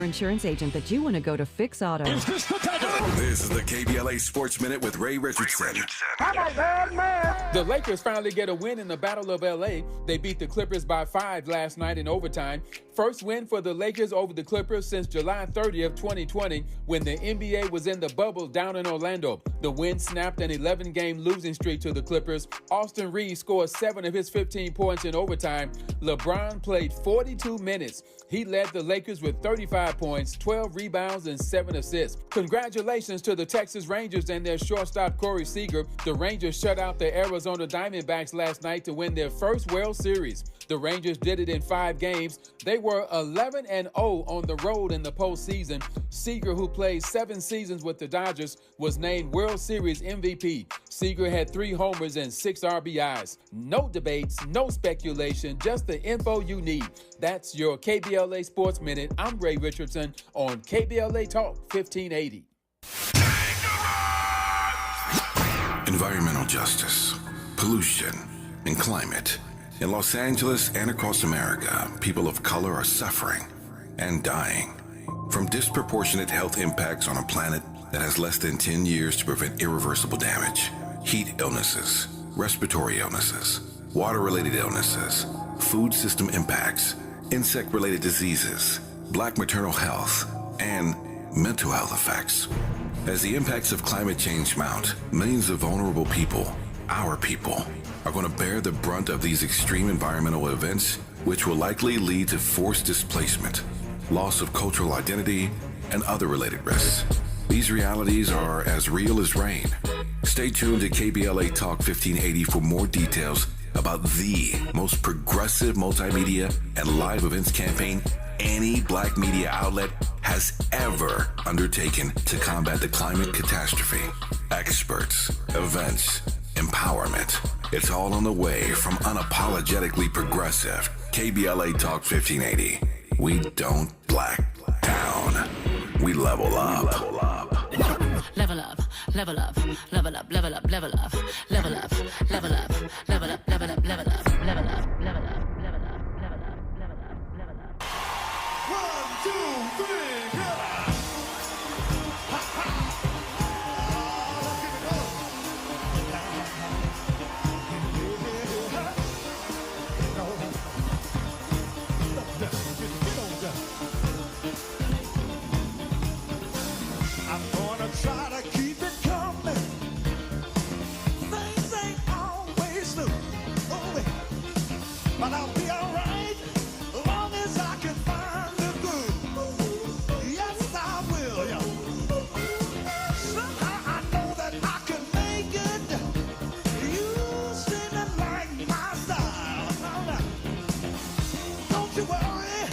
Insurance agent that you want to go to Fix Auto. This is the KBLA Sports Minute with Ray Richardson. I'm a bad man. The Lakers finally get a win in the Battle of LA. They beat the Clippers by 5 last night in overtime. First win for the Lakers over the Clippers since July 30th, 2020, when the NBA was in the bubble down in Orlando. The win snapped an 11-game losing streak to the Clippers. Austin Reeves scored 7 of his 15 points in overtime. LeBron played 42 minutes. He led the Lakers with 35 points, 12 rebounds, and 7 assists. Congratulations to the Texas Rangers and their shortstop Corey Seager. The Rangers shut out the Arizona Diamondbacks last night to win their first World Series. The Rangers did it in 5 games. They were 11-0 on the road in the postseason. Seager, who played 7 seasons with the Dodgers, was named World Series MVP. Seager had 3 homers and 6 RBIs. No debates, no speculation, just the info you need. That's your KBLA Sports Minute. I'm Ray Richardson on KBLA Talk 1580. Environmental justice, pollution, and climate. In Los Angeles and across America, people of color are suffering and dying from disproportionate health impacts on a planet that has less than 10 years to prevent irreversible damage. Heat illnesses, respiratory illnesses, water-related illnesses, food system impacts, insect-related diseases, black maternal health, and mental health effects. As the impacts of climate change mount, millions of vulnerable people, our people, are going to bear the brunt of these extreme environmental events, which will likely lead to forced displacement, loss of cultural identity, and other related risks. These realities are as real as rain. Stay tuned to KBLA Talk 1580 for more details about the most progressive multimedia and live events campaign any black media outlet has ever undertaken to combat the climate catastrophe. Experts, events, empowerment. It's all on the way from unapologetically progressive KBLA Talk 1580. We don't black down. We level up. Level up, level up, level up, level up, level up, level up, level up, level up, level up, level up, level up, level up, level up, level up, level up. 1, 2, 3, go! I'm gonna try to keep it coming. Things ain't always smooth, but I'll be alright as long as I can find the groove. Yes, I will. Somehow I know that I can make it. You seem to like my style. Don't you worry,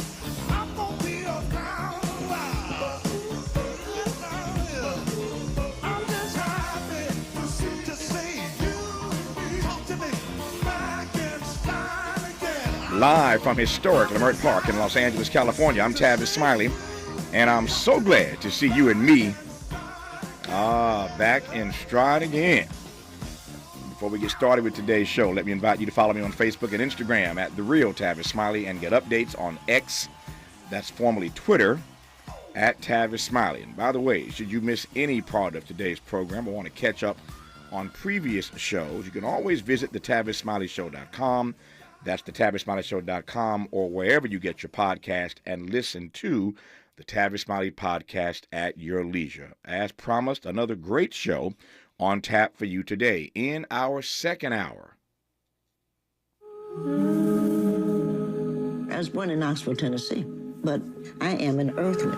I'm gonna be around a while. Yes, I will. I'm just happy to see you talk to me back in style again. Live from historic Leimert Park in Los Angeles, California, I'm Tavis Smiley, and I'm so glad to see you and me back in stride again. Before we get started with today's show, let me invite you to follow me on Facebook and Instagram at The Real Tavis Smiley and get updates on X, that's formerly Twitter, at Tavis Smiley. And by the way, should you miss any part of today's program or want to catch up on previous shows, you can always visit thetavisSmileyShow.com. That's thetavisSmileyShow.com or wherever you get your podcast and listen to the Tavis Smiley podcast at your leisure. As promised, another great show on tap for you today in our second hour. I was born in Knoxville, Tennessee, but I am an earthling.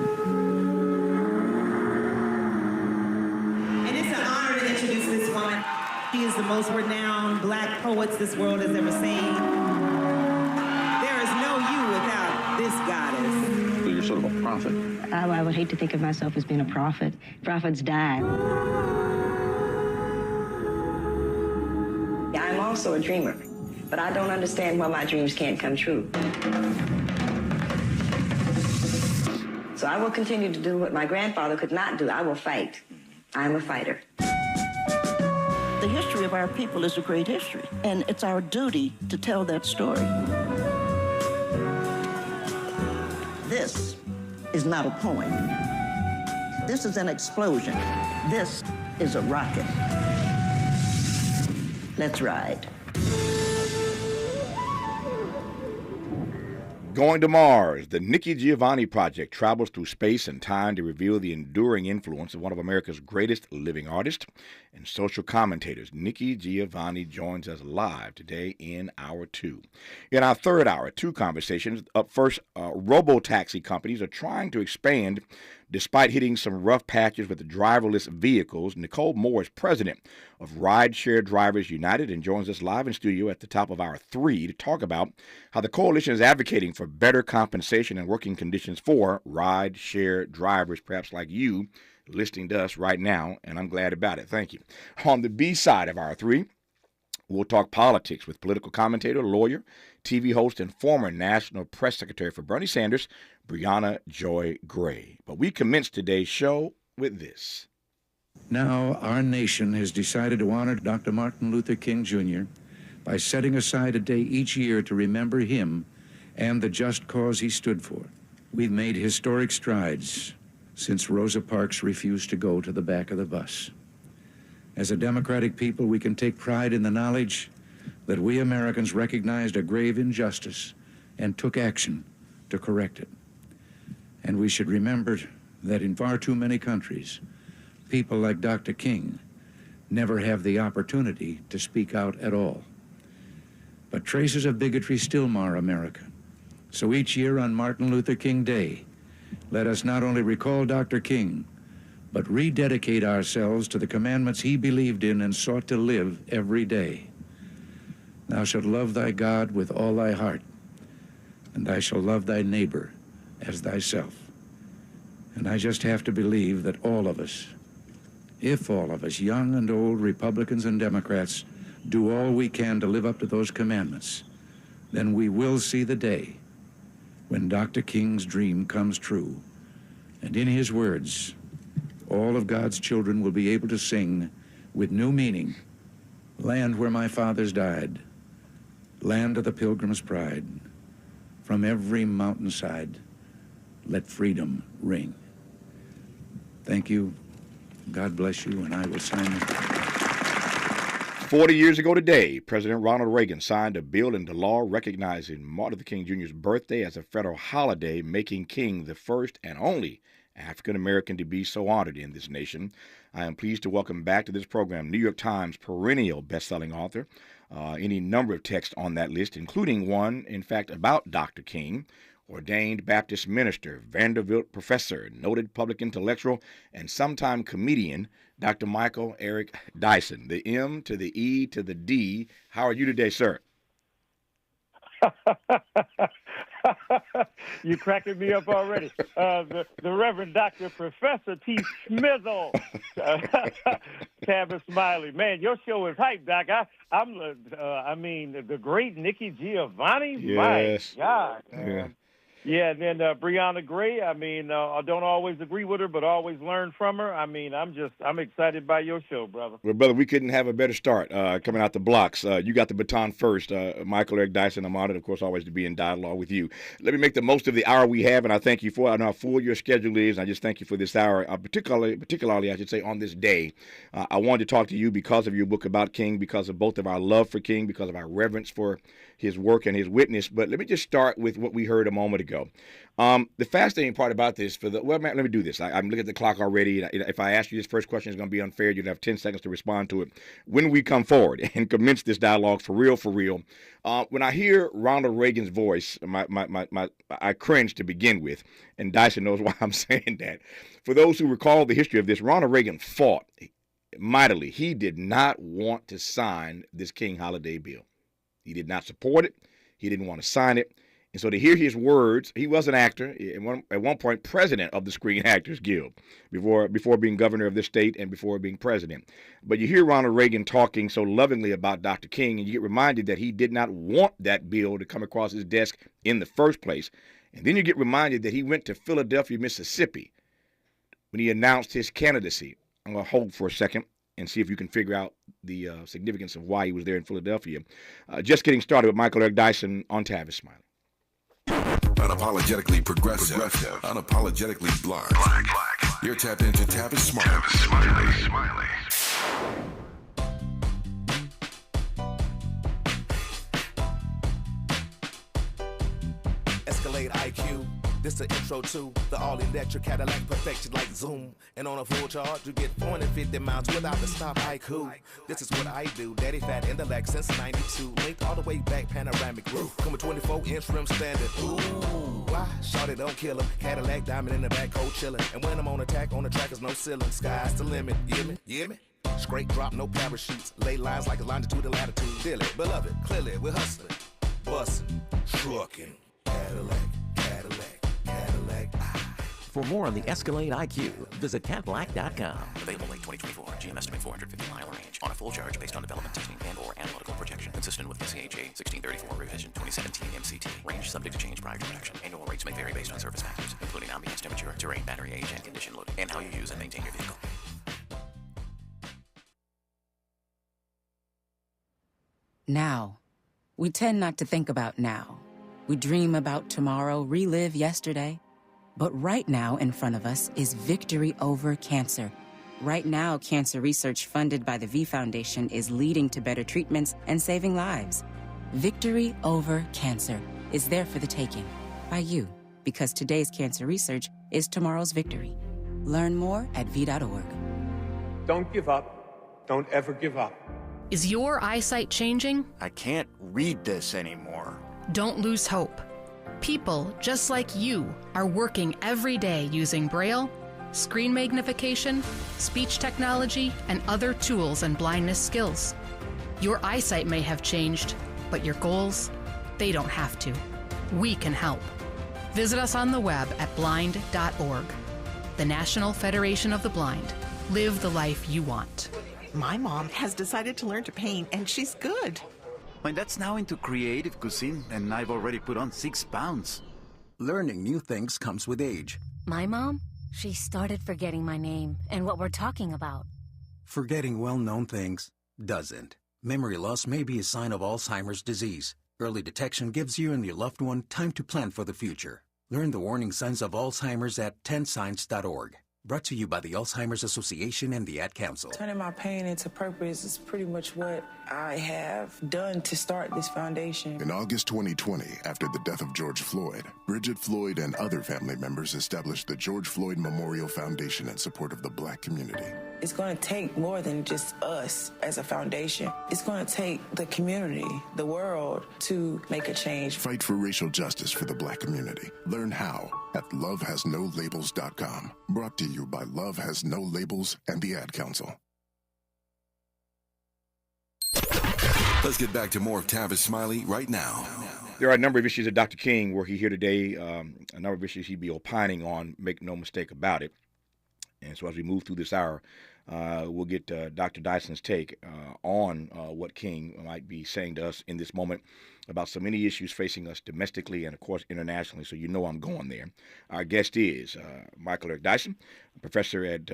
And it's an honor to introduce this woman. She is the most renowned black poet this world has ever seen. There is no you without this goddess. So you're sort of a prophet. I would hate to think of myself as being a prophet. Prophets die. I'm also a dreamer, but I don't understand why my dreams can't come true. So I will continue to do what my grandfather could not do. I will fight. I'm a fighter. The history of our people is a great history, and it's our duty to tell that story. This is not a poem. This is an explosion. This is a rocket. Let's ride. Going to Mars, the Nikki Giovanni project travels through space and time to reveal the enduring influence of one of America's greatest living artists and social commentators. Nikki Giovanni joins us live today in Hour 2. In our third hour, 2 conversations. Up first, robo-taxi companies are trying to expand despite hitting some rough patches with the driverless vehicles. Nicole Moore is president of Rideshare Drivers United and joins us live in studio at the top of Hour 3 to talk about how the coalition is advocating for better compensation and working conditions for rideshare drivers, perhaps like you, listening to us right now, and I'm glad about it. Thank you. On the B side of Hour 3, we'll talk politics with political commentator, lawyer, TV host, and former National Press Secretary for Bernie Sanders, Brianna Joy Gray. But we commence today's show with this. Now, our nation has decided to honor Dr. Martin Luther King Jr. by setting aside a day each year to remember him and the just cause he stood for. We've made historic strides since Rosa Parks refused to go to the back of the bus. As a democratic people, we can take pride in the knowledge that we Americans recognized a grave injustice and took action to correct it. And we should remember that in far too many countries, people like Dr. King never have the opportunity to speak out at all. But traces of bigotry still mar America. So each year on Martin Luther King Day, let us not only recall Dr. King, but rededicate ourselves to the commandments he believed in and sought to live every day. Thou shalt love thy God with all thy heart, and thou shalt love thy neighbor as thyself. And I just have to believe that all of us, if all of us, young and old, Republicans and Democrats, do all we can to live up to those commandments, then we will see the day when Dr. King's dream comes true. And in his words, all of God's children will be able to sing with new meaning, land where my fathers died, land of the pilgrim's pride, from every mountainside, let freedom ring. Thank you. God bless you, and I will sign this. 40 years ago today, President Ronald Reagan signed a bill into law recognizing Martin Luther King Jr.'s birthday as a federal holiday, making King the first and only African-American to be so honored in this nation. I am pleased to welcome back to this program New York Times perennial best-selling author, any number of texts on that list, including one, in fact, about Dr. King, ordained Baptist minister, Vanderbilt professor, noted public intellectual, and sometime comedian, Dr. Michael Eric Dyson, the M to the E to the D. How are you today, sir? You cracking me up already. The Reverend Dr. Professor T. Smizzle, Tavis Smiley. Man, your show is hype, Doc. I mean, the great Nikki Giovanni. Yes. My God. Yeah. Yeah, and then Brianna Gray, I mean, I don't always agree with her, but always learn from her. I mean, I'm excited by your show, brother. Well, brother, we couldn't have a better start coming out the blocks. You got the baton first. Michael Eric Dyson, I'm honored, of course, always to be in dialogue with you. Let me make the most of the hour we have, and I thank you for it. I know how full your schedule is, and I just thank you for this hour, particularly, I should say, on this day. I wanted to talk to you because of your book about King, because of both of our love for King, because of our reverence for his work and his witness. But let me just start with what we heard a moment ago. The fascinating part about this, let me do this. I'm looking at the clock already. If I ask you this first question, it's going to be unfair. You'd have 10 seconds to respond to it. When we come forward and commence this dialogue for real, when I hear Ronald Reagan's voice, I cringe to begin with, and Dyson knows why I'm saying that. For those who recall the history of this, Ronald Reagan fought mightily. He did not want to sign this King holiday bill. He did not support it. He didn't want to sign it. And so to hear his words, he was an actor, at one point president of the Screen Actors Guild, before being governor of this state and before being president. But you hear Ronald Reagan talking so lovingly about Dr. King, and you get reminded that he did not want that bill to come across his desk in the first place. And then you get reminded that he went to Philadelphia, Mississippi, when he announced his candidacy. I'm going to hold for a second and see if you can figure out the significance of why he was there in Philadelphia. Just getting started with Michael Eric Dyson on Tavis Smiley. Unapologetically progressive. Unapologetically black. You're tapped into Tavis Smiley. Escalade IQ. This the intro to the all-electric Cadillac perfection like Zoom. And on a full charge, you get 450 miles without the stop. Haiku. This is what I do. Daddy fat intellect since 92. Linked all the way back, panoramic roof. Coming 24-inch rim standard. Ooh, why? Shawty don't kill him. Cadillac diamond in the back, cold chillin'. And when I'm on attack, on the track is no ceiling. Sky's the limit. You hear me? You hear me? Straight drop, no parachutes. Lay lines like a longitude and latitude. Feel it, beloved, clearly we're hustling. Bustin', truckin'. Cadillac. For more on the Escalade IQ, visit Cadillac.com. Available late 2024. GM estimate 450-mile range. On a full charge based on development testing and/or analytical projection. Consistent with SCHA 1634 revision 2017 MCT. Range subject to change prior to production. Annual rates may vary based on service factors, including ambience temperature, terrain, battery age, and condition loading, and how you use and maintain your vehicle. Now. We tend not to think about now. We dream about tomorrow, relive yesterday. But right now in front of us is victory over cancer. Right now, cancer research funded by the V Foundation is leading to better treatments and saving lives. Victory over cancer is there for the taking by you, because today's cancer research is tomorrow's victory. Learn more at v.org. Don't give up. Don't ever give up. Is your eyesight changing? I can't read this anymore. Don't lose hope. People just like you are working every day using Braille, screen magnification, speech technology, and other tools and blindness skills. Your eyesight may have changed, but your goals, they don't have to. We can help. Visit us on the web at blind.org. The National Federation of the Blind. Live the life you want. My mom has decided to learn to paint, and she's good. My dad's now into creative cuisine, and I've already put on 6 pounds. Learning new things comes with age. My mom, she started forgetting my name and what we're talking about. Forgetting well-known things doesn't. Memory loss may be a sign of Alzheimer's disease. Early detection gives you and your loved one time to plan for the future. Learn the warning signs of Alzheimer's at 10signs.org. Brought to you by the Alzheimer's Association and the Ad Council. Turning my pain into purpose is pretty much what I have done to start this foundation. In August 2020, after the death of George Floyd, Bridget Floyd and other family members established the George Floyd Memorial Foundation in support of the Black community. It's going to take more than just us as a foundation. It's going to take the community, the world, to make a change. Fight for racial justice for the Black community. Learn how at lovehasnolabels.com. Brought to you by Love Has No Labels and the Ad Council. Let's get back to more of Tavis Smiley right now. There are a number of issues that Dr. King, were he here today, a number of issues he'd be opining on, make no mistake about it. And so as we move through this hour, we'll get Dr. Dyson's take on what King might be saying to us in this moment about so many issues facing us domestically and, of course, internationally. So you know I'm going there. Our guest is Michael Eric Dyson, a professor at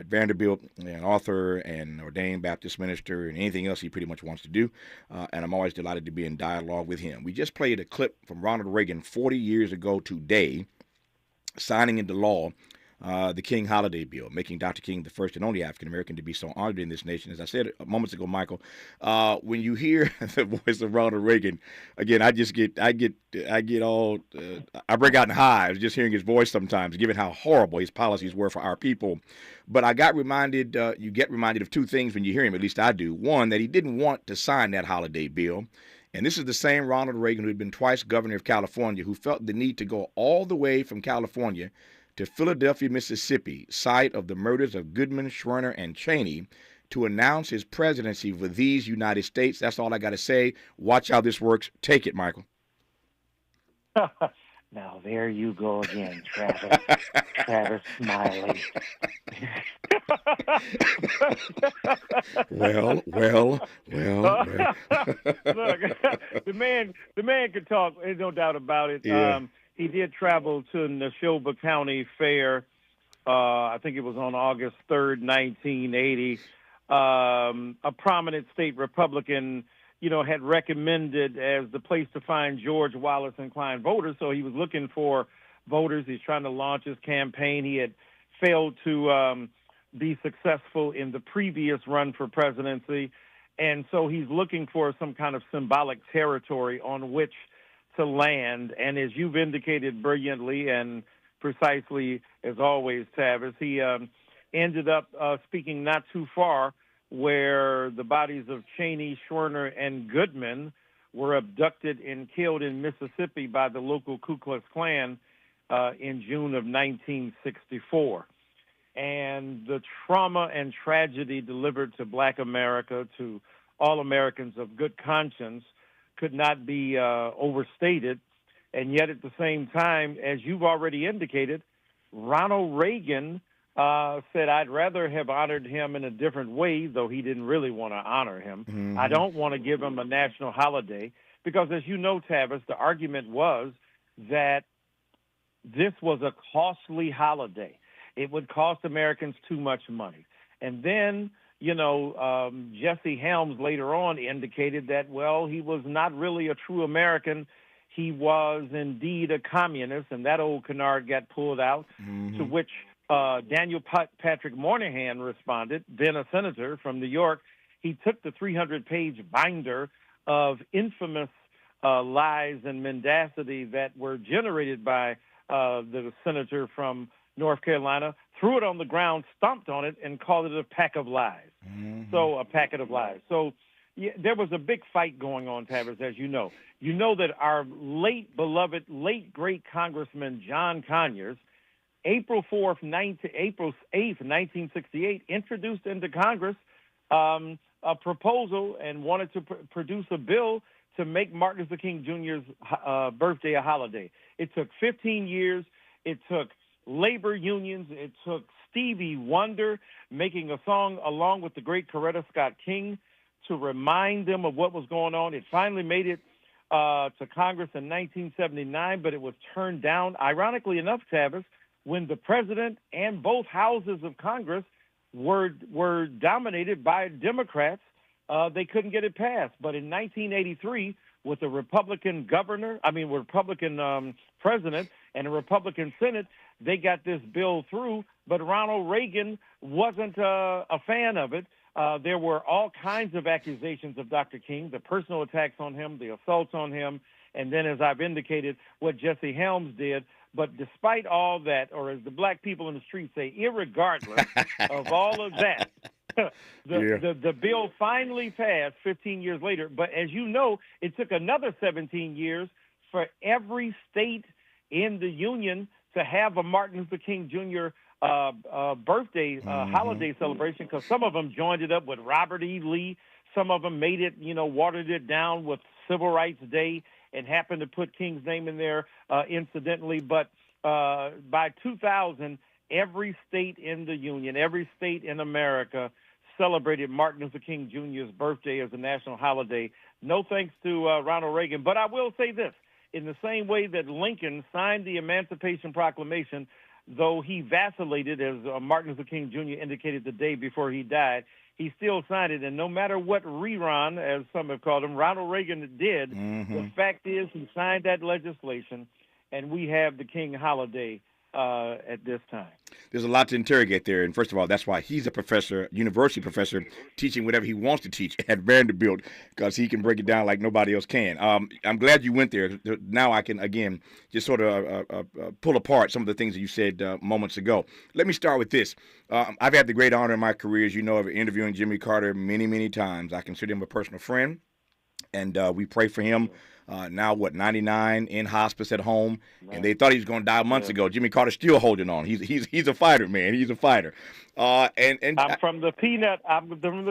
Vanderbilt, an author and ordained Baptist minister, and anything else he pretty much wants to do. And I'm always delighted to be in dialogue with him. We just played a clip from Ronald Reagan 40 years ago today, signing into law the King Holiday Bill, making Dr. King the first and only African-American to be so honored in this nation. As I said moments ago, Michael, when you hear the voice of Ronald Reagan, again, I break out in hives just hearing his voice sometimes, given how horrible his policies were for our people. But I got reminded, you get reminded of two things when you hear him, at least I do. One, that he didn't want to sign that holiday bill. And this is the same Ronald Reagan who had been twice governor of California, who felt the need to go all the way from California to Philadelphia, Mississippi, site of the murders of Goodman, Schwerner, and Cheney, to announce his presidency for these United States. That's all I got to say. Watch how this works. Take it, Michael. Now, there you go again, Travis. Tavis Smiley. Well. Look, the man can talk. There's no doubt about it. Yeah. He did travel to Neshoba County Fair. I think it was on August 3rd, 1980. A prominent state Republican, had recommended as the place to find George Wallace and Klein voters. So he was looking for voters. He's trying to launch his campaign. He had failed to be successful in the previous run for presidency. And so he's looking for some kind of symbolic territory on which to land. And as you've indicated brilliantly and precisely as always, Tavis, he ended up speaking not too far where the bodies of Cheney, Schwerner, and Goodman were abducted and killed in Mississippi by the local Ku Klux Klan in June of 1964. And the trauma and tragedy delivered to Black America, to all Americans of good conscience, could not be overstated. And yet at the same time, as you've already indicated, Ronald Reagan said, I'd rather have honored him in a different way, though he didn't really want to honor him. Mm-hmm. I don't want to give him a national holiday because, as you know, Tavis, the argument was that this was a costly holiday. It would cost Americans too much money. And then, Jesse Helms later on indicated that, well, he was not really a true American. He was indeed a communist, and that old canard got pulled out, to which Daniel Patrick Moynihan responded, then a senator from New York. He took the 300-page binder of infamous lies and mendacity that were generated by the senator from North Carolina, threw it on the ground, stomped on it, and called it a pack of lies. So a packet of lies. So there was a big fight going on, Tavis, as you know. You know that our late beloved, late great Congressman John Conyers, April 8th, 1968, introduced into Congress a proposal and wanted to produce a bill to make Martin Luther King Jr.'s birthday a holiday. It took 15 years. It took labor unions. It took Stevie Wonder making a song along with the great Coretta Scott King to remind them of what was going on. It finally made it to Congress in 1979, but it was turned down, ironically enough, Tavis, when the president and both houses of Congress were dominated by Democrats. They couldn't get it passed. But in 1983, with a Republican president and a Republican Senate, they got this bill through. But Ronald Reagan wasn't a fan of it. There were all kinds of accusations of Dr. King, the personal attacks on him, the assaults on him, and then, as I've indicated, what Jesse Helms did. But despite all that, or as the black people in the street say, irregardless of all of that, the bill finally passed 15 years later. But as you know, it took another 17 years for every state in the Union to have a Martin Luther King Jr. Birthday holiday celebration, because some of them joined it up with Robert E. Lee. Some of them made it, watered it down with Civil Rights Day and happened to put King's name in there incidentally. But by 2000, every state in the Union, every state in America celebrated Martin Luther King Jr.'s birthday as a national holiday. No thanks to Ronald Reagan. But I will say this, in the same way that Lincoln signed the Emancipation Proclamation, though he vacillated, as Martin Luther King Jr. indicated the day before he died, he still signed it. And no matter what rerun, as some have called him, Ronald Reagan did, the fact is he signed that legislation, and we have the King holiday at this time. There's a lot to interrogate there. And first of all, that's why he's a professor, university professor, teaching whatever he wants to teach at Vanderbilt, because he can break it down like nobody else can. I'm glad you went there. Now I can, again, just sort of pull apart some of the things that you said moments ago. Let me start with this. I've had the great honor in my career, as you know, of interviewing Jimmy Carter many, many times. I consider him a personal friend, and we pray for him. Now, 99, in hospice at home, and they thought he was going to die months ago. Jimmy Carter's still holding on. He's a fighter, man. He's a fighter. And I'm from the peanut. I'm going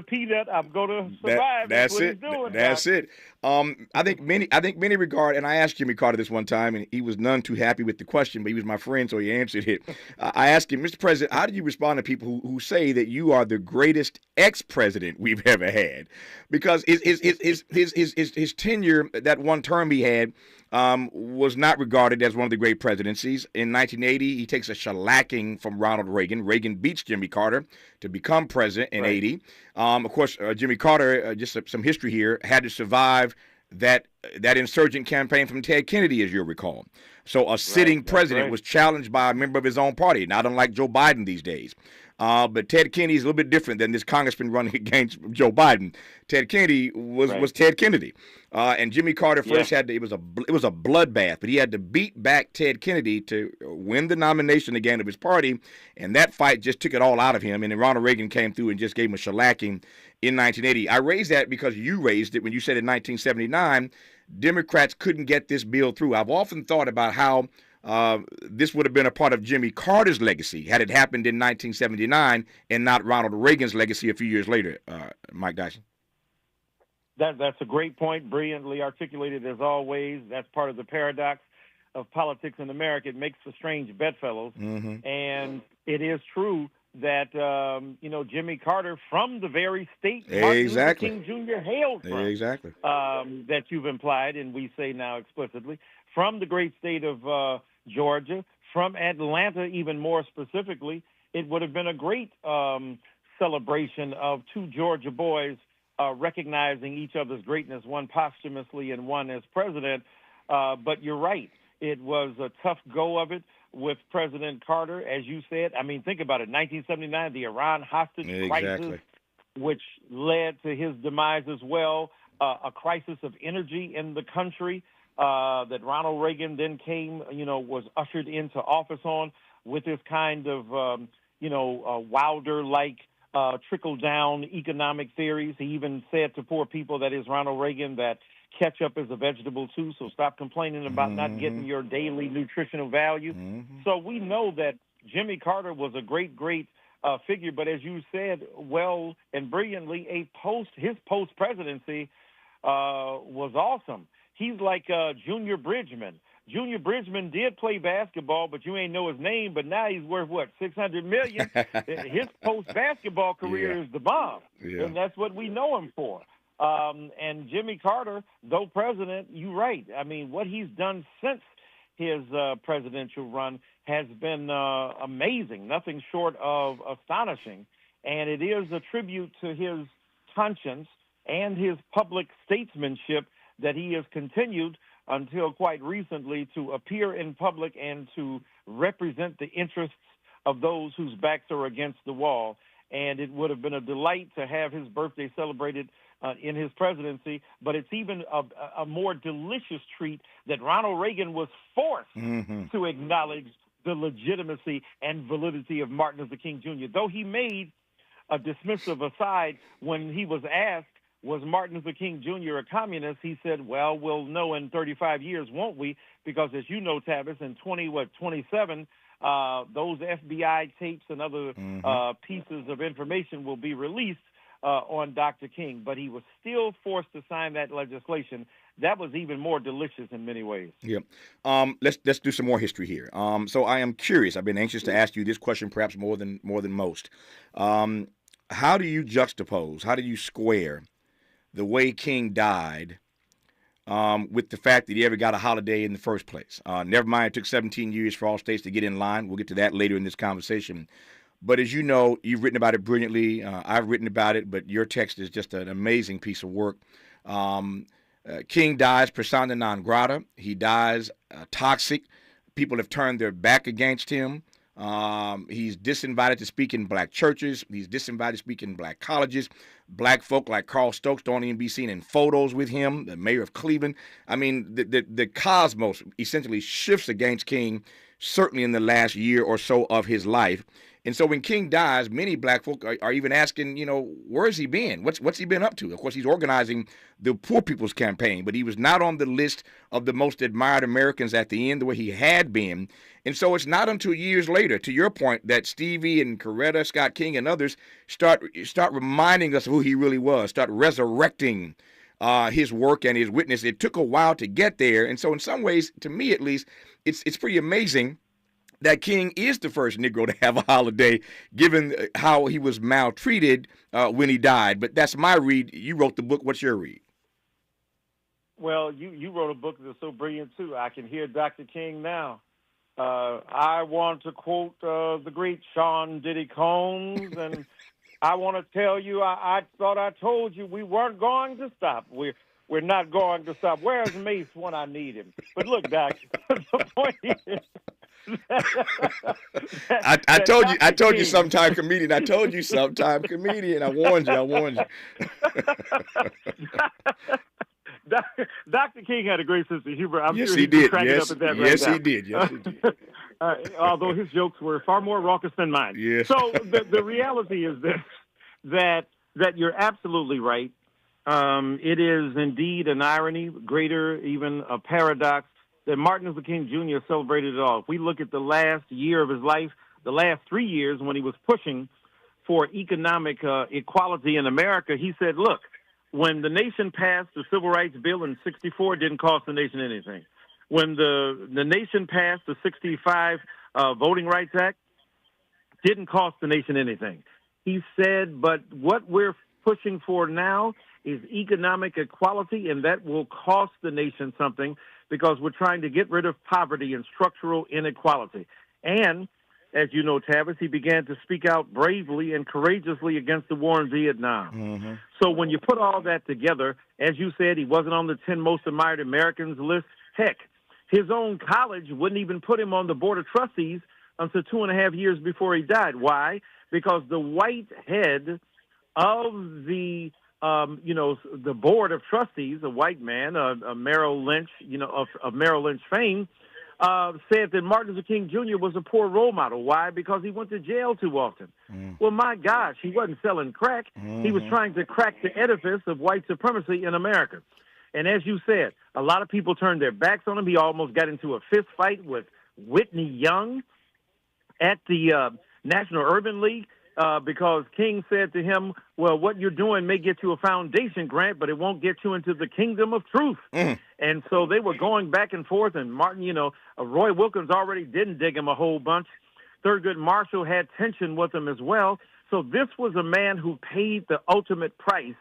to survive. That's what he's doing. That's it. I think many regard, and I asked Jimmy Carter this one time, and he was none too happy with the question, but he was my friend, so he answered it. I asked him, Mr. President, how do you respond to people who say that you are the greatest ex-president we've ever had? Because his tenure that one term he had was not regarded as one of the great presidencies. In 1980, he takes a shellacking from Ronald Reagan. Reagan beats Jimmy Carter to become president in 80. Of course, Jimmy Carter, just some history here, had to survive that insurgent campaign from Ted Kennedy, as you'll recall. So a sitting president was challenged by a member of his own party, not unlike Joe Biden these days. But Ted Kennedy is a little bit different than this congressman running against Joe Biden. Ted Kennedy was Ted Kennedy, and Jimmy Carter first had to, it was a bloodbath, but he had to beat back Ted Kennedy to win the nomination again of his party, and that fight just took it all out of him. And then Ronald Reagan came through and just gave him a shellacking in 1980. I raised that because you raised it when you said in 1979 Democrats couldn't get this bill through. I've often thought about how this would have been a part of Jimmy Carter's legacy had it happened in 1979 and not Ronald Reagan's legacy a few years later, Mike Dyson. That's a great point, brilliantly articulated as always. That's part of the paradox of politics in America. It makes for strange bedfellows. And it is true that, Jimmy Carter, from the very state Martin Luther King Jr. hailed from, that you've implied, and we say now explicitly, from the great state of Georgia, from Atlanta even more specifically, it would have been a great celebration of two Georgia boys recognizing each other's greatness, one posthumously and one as president. But you're right. It was a tough go of it with President Carter, as you said. I mean, think about it. 1979, the Iran hostage crisis, which led to his demise as well, a crisis of energy in the country that Ronald Reagan then was ushered into office on with this kind of, Wilder-like trickle-down economic theories. He even said to poor people, that is Ronald Reagan, that ketchup is a vegetable too, so stop complaining about not getting your daily nutritional value. So we know that Jimmy Carter was a great, great figure, but as you said well and brilliantly, his post-presidency was awesome. He's like Junior Bridgman. Junior Bridgman did play basketball, but you ain't know his name, but now he's worth, $600 million? His post-basketball career is the bomb, and that's what we know him for. And Jimmy Carter, though president, you're right. I mean, what he's done since his presidential run has been amazing, nothing short of astonishing. And it is a tribute to his conscience and his public statesmanship that he has continued until quite recently to appear in public and to represent the interests of those whose backs are against the wall. And it would have been a delight to have his birthday celebrated in his presidency, but it's even a more delicious treat that Ronald Reagan was forced to acknowledge the legitimacy and validity of Martin Luther King Jr. Though he made a dismissive aside when he was asked, was Martin Luther King Jr. a communist? He said, well, we'll know in 35 years, won't we? Because as you know, Tavis, in 27, those FBI tapes and other pieces of information will be released on Dr. King. But he was still forced to sign that legislation. That was even more delicious in many ways. Yeah. Let's do some more history here. So I am curious. I've been anxious to ask you this question, perhaps more than most. How do you juxtapose? How do you square the way King died with the fact that he ever got a holiday in the first place? Never mind, it took 17 years for all states to get in line. We'll get to that later in this conversation. But as you know, you've written about it brilliantly. I've written about it, but your text is just an amazing piece of work. King dies persona non grata. He dies toxic. People have turned their back against him. He's disinvited to speak in black churches. He's disinvited to speak in black colleges. Black folk like Carl Stokes don't even be seen in photos with him, the mayor of Cleveland. I mean, the cosmos essentially shifts against King, certainly in the last year or so of his life. And so when King dies, many black folk are even asking, where's he been? What's he been up to? Of course, he's organizing the Poor People's Campaign, but he was not on the list of the most admired Americans at the end the way he had been. And so it's not until years later, to your point, that Stevie and Coretta Scott King and others start reminding us of who he really was, start resurrecting his work and his witness. It took a while to get there. And so in some ways, to me at least, it's pretty amazing that King is the first Negro to have a holiday, given how he was maltreated when he died. But that's my read. You wrote the book. What's your read? Well, you wrote a book that's so brilliant, too. I can hear Dr. King now. I want to quote the great Sean Diddy Combs, and I want to tell you, I thought I told you we weren't going to stop. We're not going to stop. Where's Mace when I need him? But look, Doc, the point is... I told you sometime comedian. I told you sometime comedian. I warned you. Dr. King had a great sense of humor. I'm yes, sure he did. Cracking Yes, up at that yes, right now. he did. Yes, he did. Although his jokes were far more raucous than mine. Yes. So the reality is this: that you're absolutely right. It is indeed an irony, greater even a paradox, that Martin Luther King Jr. celebrated it all. If we look at the last year of his life, the last 3 years when he was pushing for economic equality in America, he said, look, when the nation passed the Civil Rights Bill in '64, it didn't cost the nation anything. When the nation passed the '65 Voting Rights Act, didn't cost the nation anything. He said, but what we're pushing for now is economic equality, and that will cost the nation something because we're trying to get rid of poverty and structural inequality. And, as you know, Tavis, he began to speak out bravely and courageously against the war in Vietnam. Mm-hmm. So when you put all that together, as you said, he wasn't on the 10 most admired Americans list. Heck, his own college wouldn't even put him on the board of trustees until 2.5 years before he died. Why? Because the white head of the the board of trustees, a white man, Merrill Lynch, of Merrill Lynch fame, said that Martin Luther King Jr. was a poor role model. Why? Because he went to jail too often. Well, my gosh, he wasn't selling crack. He was trying to crack the edifice of white supremacy in America. And as you said, a lot of people turned their backs on him. He almost got into a fist fight with Whitney Young at the National Urban League. Because King said to him, well, what you're doing may get you a foundation grant, but it won't get you into the kingdom of truth. And so they were going back and forth, and Martin, Roy Wilkins already didn't dig him a whole bunch. Thurgood Marshall had tension with him as well. So this was a man who paid the ultimate price,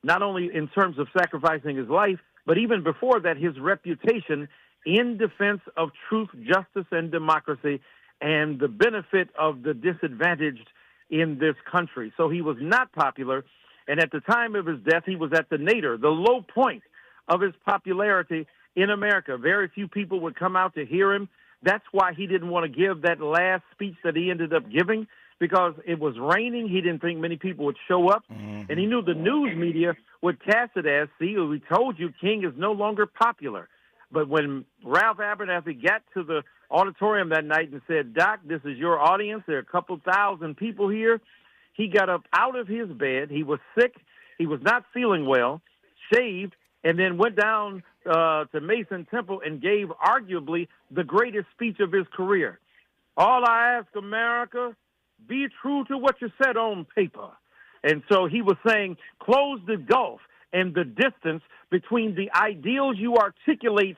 not only in terms of sacrificing his life, but even before that, his reputation in defense of truth, justice, and democracy, and the benefit of the disadvantaged in this country. So he was not popular, and at the time of his death, he was at the nadir, the low point of his popularity in America. Very few people would come out to hear him. That's why he didn't want to give that last speech that he ended up giving, because it was raining. He didn't think many people would show up, and he knew the news media would cast it as, see, we told you King is no longer popular. But when Ralph Abernathy got to the auditorium that night and said, Doc, this is your audience. There are a couple thousand people here. He got up out of his bed. He was sick. He was not feeling well, shaved, and then went down to Mason Temple and gave arguably the greatest speech of his career. All I ask, America, be true to what you said on paper. And so he was saying, close the gulf and the distance between the ideals you articulate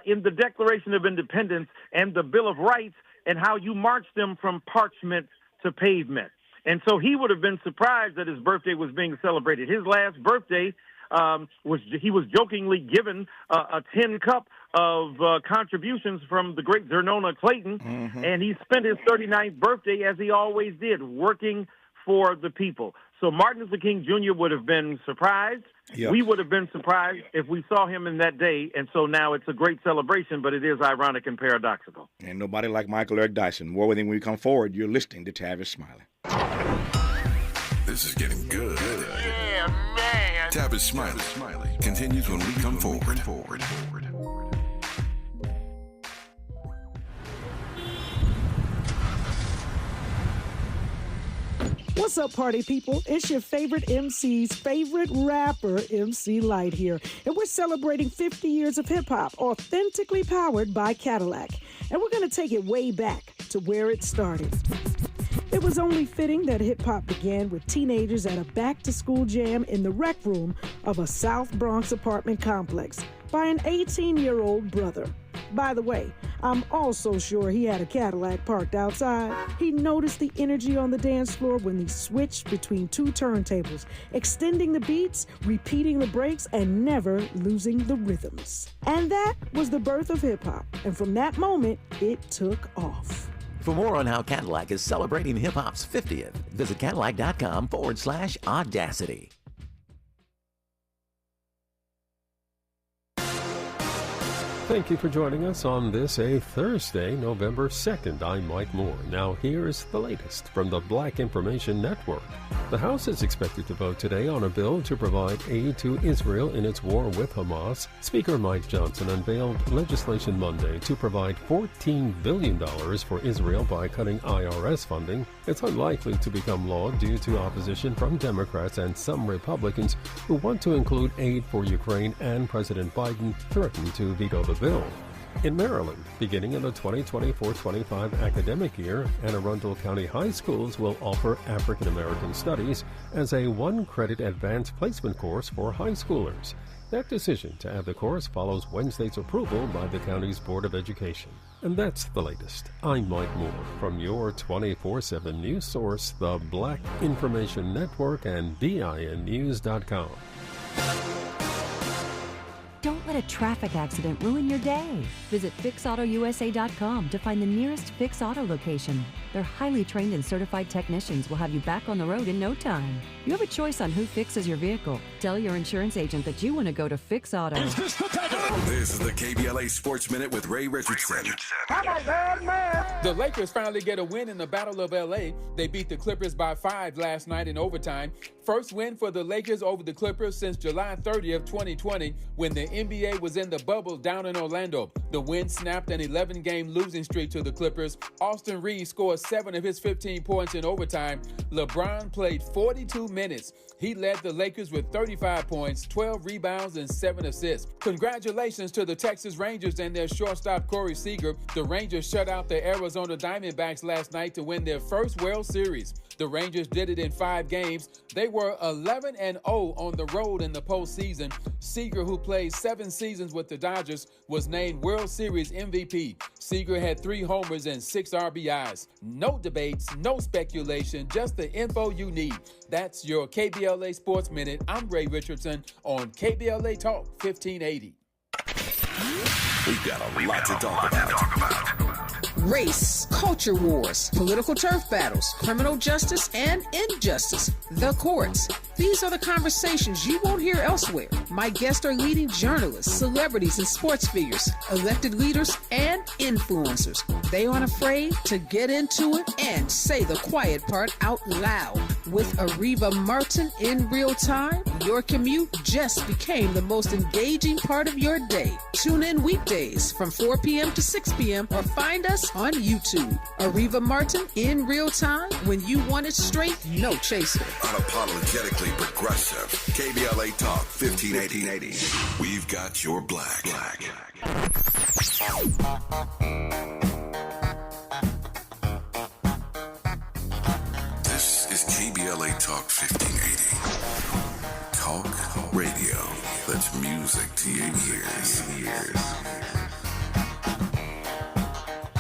in the Declaration of Independence and the Bill of Rights, and how you march them from parchment to pavement. And so he would have been surprised that his birthday was being celebrated. His last birthday he was jokingly given a tin cup of contributions from the great Zernona Clayton, and he spent his 39th birthday, as he always did, working for the people. So Martin Luther King Jr. would have been surprised. Yep. We would have been surprised if we saw him in that day, and so now it's a great celebration, but it is ironic and paradoxical. And nobody like Michael Eric Dyson. More when we come forward, you're listening to Tavis Smiley. This is getting good. Yeah, man. Tavis Smiley continues when we come forward. What's up, party people? It's your favorite MC's favorite rapper, MC Light here. And we're celebrating 50 years of hip-hop, authentically powered by Cadillac. And we're going to take it way back to where it started. It was only fitting that hip-hop began with teenagers at a back-to-school jam in the rec room of a South Bronx apartment complex by an 18-year-old brother. By the way, I'm also sure he had a Cadillac parked outside. He noticed the energy on the dance floor when he switched between two turntables, extending the beats, repeating the breaks, and never losing the rhythms. And that was the birth of hip-hop. And from that moment, it took off. For more on how Cadillac is celebrating hip-hop's 50th, visit Cadillac.com/audacity. Thank you for joining us on this, a Thursday, November 2nd. I'm Mike Moore. Now here's the latest from the Black Information Network. The House is expected to vote today on a bill to provide aid to Israel in its war with Hamas. Speaker Mike Johnson unveiled legislation Monday to provide $14 billion for Israel by cutting IRS funding. It's unlikely to become law due to opposition from Democrats and some Republicans who want to include aid for Ukraine, and President Biden threatened to veto the bill. In Maryland, beginning in the 2024-25 academic year, Anne Arundel County High Schools will offer African American Studies as a one-credit advanced placement course for high schoolers. That decision to add the course follows Wednesday's approval by the county's Board of Education. And that's the latest. I'm Mike Moore from your 24/7 news source, the Black Information Network and BINnews.com. Don't let a traffic accident ruin your day. Visit FixAutoUSA.com to find the nearest Fix Auto location. Their highly trained and certified technicians will have you back on the road in no time. You have a choice on who fixes your vehicle. Tell your insurance agent that you want to go to Fix Auto. This is the KBLA Sports Minute with Ray Richardson. The Lakers finally get a win in the Battle of LA. They beat the Clippers by 5 last night in overtime. First win for the Lakers over the Clippers since July 30th, 2020, when the NBA was in the bubble down in Orlando. The win snapped an 11-game losing streak to the Clippers. Austin Reeves scored 7 of his 15 points in overtime. LeBron played 42 minutes. He led the Lakers with 35 points, 12 rebounds, and 7 assists. Congratulations to the Texas Rangers and their shortstop Corey Seager. The Rangers shut out the Arizona Diamondbacks last night to win their first World Series. The Rangers did it in 5 games. They were 11-0 on the road in the postseason. Seager, who played 7 seasons with the Dodgers, was named World Series MVP. Seager had 3 homers and 6 RBIs. No debates, no speculation, just the info you need. That's your KBLA Sports Minute. I'm Ray Richardson on KBLA Talk 1580. We've got a lot to talk about. Race, culture wars, political turf battles, criminal justice, and injustice. The courts. These are the conversations you won't hear elsewhere. My guests are leading journalists, celebrities, and sports figures, elected leaders, and influencers. They aren't afraid to get into it and say the quiet part out loud. With Ariva Martin in real time, your commute just became the most engaging part of your day. Tune in weekdays from 4 p.m. to 6 p.m. or find us on YouTube. Ariva Martin in real time, when you want it straight, no chaser. Unapologetically progressive. KBLA Talk 1580. We've got your black. This is KBLA Talk 1580. Talk radio. That's music to your ears.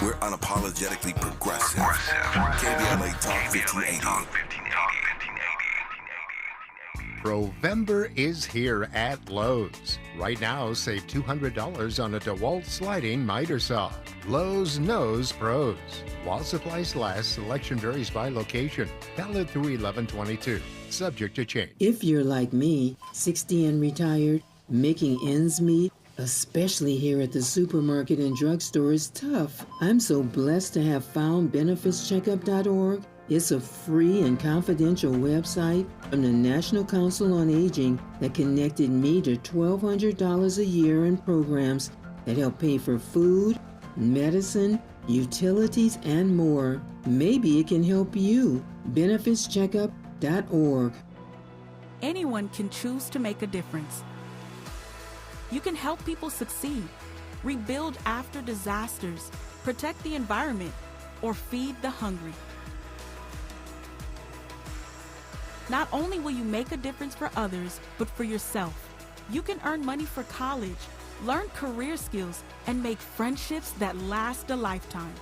We're unapologetically progressive. KBLA Talk 1580. Provember is here at Lowe's. Right now, save $200 on a DeWalt sliding miter saw. Lowe's knows pros. While supplies last, selection varies by location. Valid through 11/22. Subject to change. If you're like me, 60 and retired, making ends meet, especially here at the supermarket and drugstore, is tough. I'm so blessed to have found benefitscheckup.org. It's a free and confidential website from the National Council on Aging that connected me to $1,200 a year in programs that help pay for food, medicine, utilities, and more. Maybe it can help you. benefitscheckup.org. Anyone can choose to make a difference. You can help people succeed, rebuild after disasters, protect the environment, or feed the hungry. Not only will you make a difference for others, but for yourself. You can earn money for college, learn career skills, and make friendships that last a lifetime.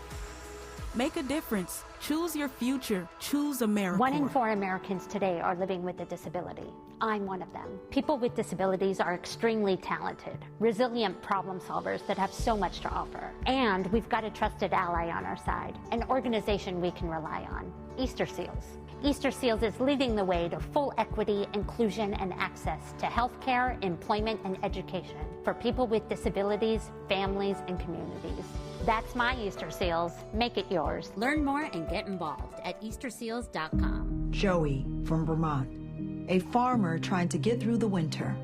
Make a difference. Choose your future. Choose AmeriCorps. 1 in 4 Americans today are living with a disability. I'm one of them. People with disabilities are extremely talented, resilient problem solvers that have so much to offer. And we've got a trusted ally on our side, an organization we can rely on, Easter Seals. Easter Seals is leading the way to full equity, inclusion, and access to healthcare, employment, and education for people with disabilities, families, and communities. That's my Easter Seals. Make it yours. Learn more and get involved at easterseals.com. Joey from Vermont, a farmer trying to get through the winter.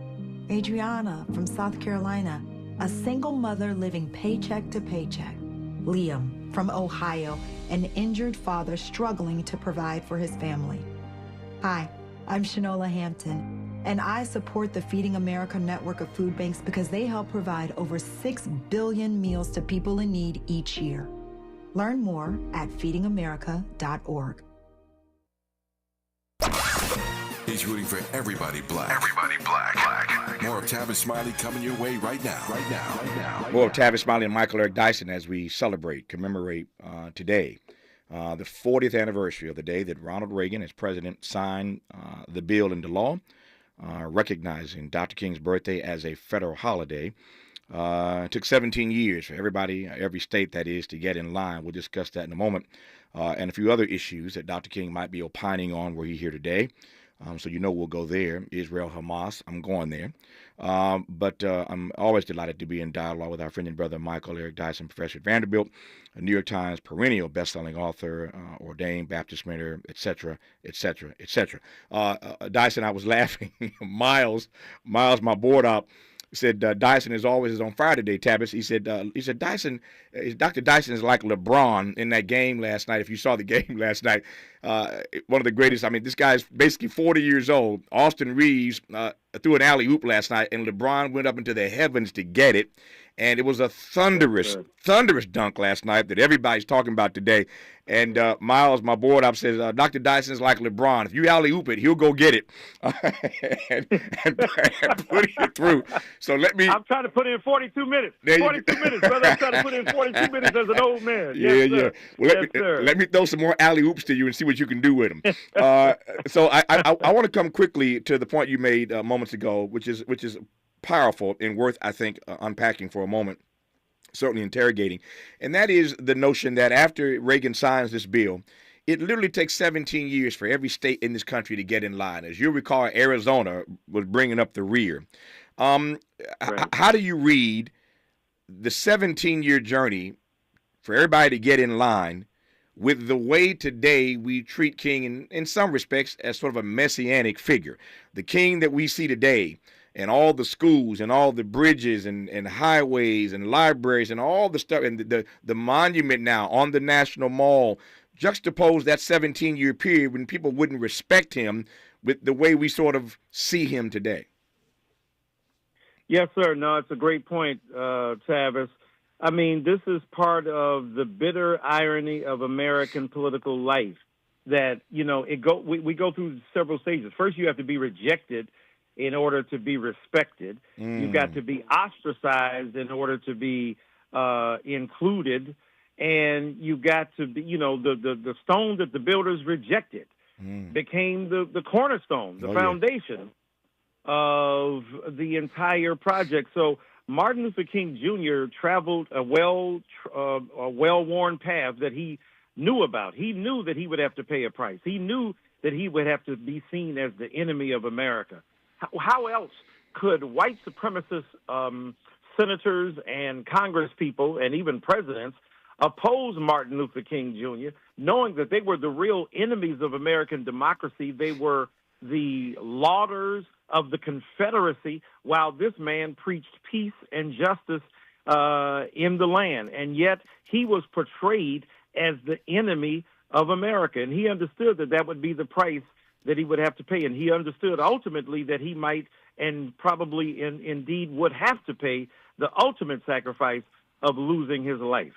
Adriana from South Carolina, a single mother living paycheck to paycheck. Liam from Ohio, an injured father struggling to provide for his family. Hi, I'm Shanola Hampton, and I support the Feeding America network of food banks because they help provide over 6 billion meals to people in need each year. Learn more at feedingamerica.org. He's rooting for everybody black. Everybody black. More of Tavis Smiley coming your way right now. More of Tavis Smiley and Michael Eric Dyson as we commemorate today, the 40th anniversary of the day that Ronald Reagan, as president, signed the bill into law, recognizing Dr. King's birthday as a federal holiday. It took 17 years for every state that is, to get in line. We'll discuss that in a moment. And a few other issues that Dr. King might be opining on were he here today. So we'll go there. Israel, Hamas, I'm going there. But I'm always delighted to be in dialogue with our friend and brother Michael Eric Dyson, professor at Vanderbilt, a New York Times perennial best-selling author, ordained Baptist minister, et cetera, et cetera, et cetera. Dyson, I was laughing. Miles, my board op, said Dyson is always on fire today, Tavis. He said Dr. Dyson is like LeBron in that game last night. If you saw the game last night, one of the greatest. I mean, this guy's basically 40 years old. Austin Reeves threw an alley-oop last night, and LeBron went up into the heavens to get it. And it was a thunderous dunk last night that everybody's talking about today. And Miles, my board op, says Dr. Dyson's like LeBron. If you alley-oop it, he'll go get it and put it through. So I'm trying to put in 42 minutes. 42 minutes, brother. I'm trying to put in 42 minutes as an old man. Yeah. Well, let me throw some more alley-oops to you and see what you can do with them. So I want to come quickly to the point you made moments ago, which is powerful and worth, I think, unpacking for a moment, certainly interrogating. And that is the notion that after Reagan signs this bill, it literally takes 17 years for every state in this country to get in line. As you recall, Arizona was bringing up the rear. Right. How do you read the 17-year journey for everybody to get in line with the way today we treat King in some respects as sort of a messianic figure? The King that we see today, and all the schools and all the bridges and highways and libraries and all the stuff, and the monument now on the National Mall, juxtapose that 17-year period when people wouldn't respect him with the way we sort of see him today. Yes, sir. No, it's a great point, Tavis. I mean, this is part of the bitter irony of American political life that, we go through several stages. First, you have to be rejected in order to be respected. You've got to be ostracized in order to be included. And you've got to be, the stone that the builders rejected became the cornerstone, the foundation of the entire project. So Martin Luther King Jr. traveled a well-worn path that he knew about. He knew that he would have to pay a price. He knew that he would have to be seen as the enemy of America. How else could white supremacist senators and congresspeople and even presidents oppose Martin Luther King Jr., knowing that they were the real enemies of American democracy? They were the lauders of the Confederacy, while this man preached peace and justice in the land. And yet he was portrayed as the enemy of America. And he understood that that would be the price that he would have to pay. And he understood ultimately that he might and probably indeed would have to pay the ultimate sacrifice of losing his life.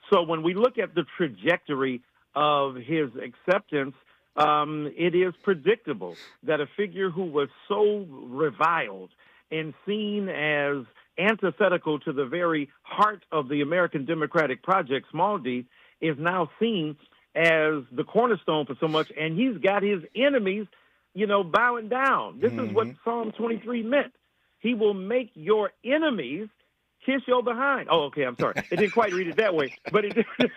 So when we look at the trajectory of his acceptance, it is predictable that a figure who was so reviled and seen as antithetical to the very heart of the American Democratic Project, small d, is now seen as the cornerstone for so much, and he's got his enemies, bowing down. This is what Psalm 23 meant. He will make your enemies kiss your behind. Oh, okay, I'm sorry. It didn't quite read it that way, but it did.